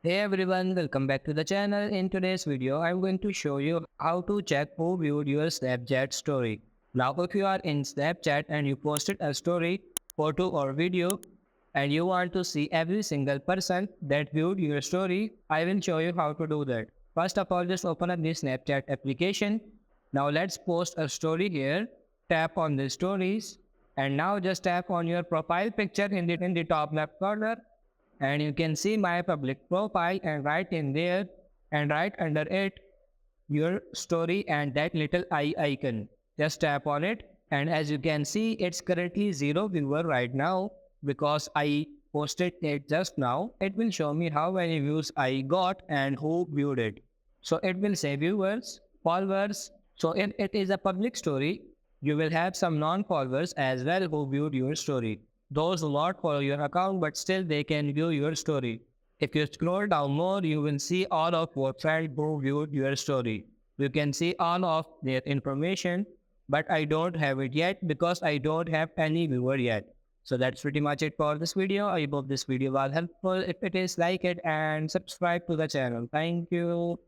Hey everyone, welcome back to the channel. In today's video, I'm going to show you how to check who viewed your Snapchat story. Now, if you are in Snapchat and you posted a story, photo or video, and you want to see every single person that viewed your story, I will show you how to do that. First of all, just open up the Snapchat application. Now, let's post a story here. Tap on the stories, and now just tap on your profile picture in the top left corner, and you can see my public profile, and right in there and right under it your story and that little eye icon. Just tap on it, and as you can see, it's currently zero viewer right now because I posted it just now. It will show me how many views I got and who viewed it. So it will say viewers, followers. So if it is a public story, you will have some non-followers as well who viewed your story. Those do not follow your account, but still they can view your story. If you scroll down more, you will see all of your friends who viewed your story. You can see all of their information, but I don't have it yet because I don't have any viewer yet. So that's pretty much it for this video. I hope this video was helpful. If it is, like it and subscribe to the channel. Thank you.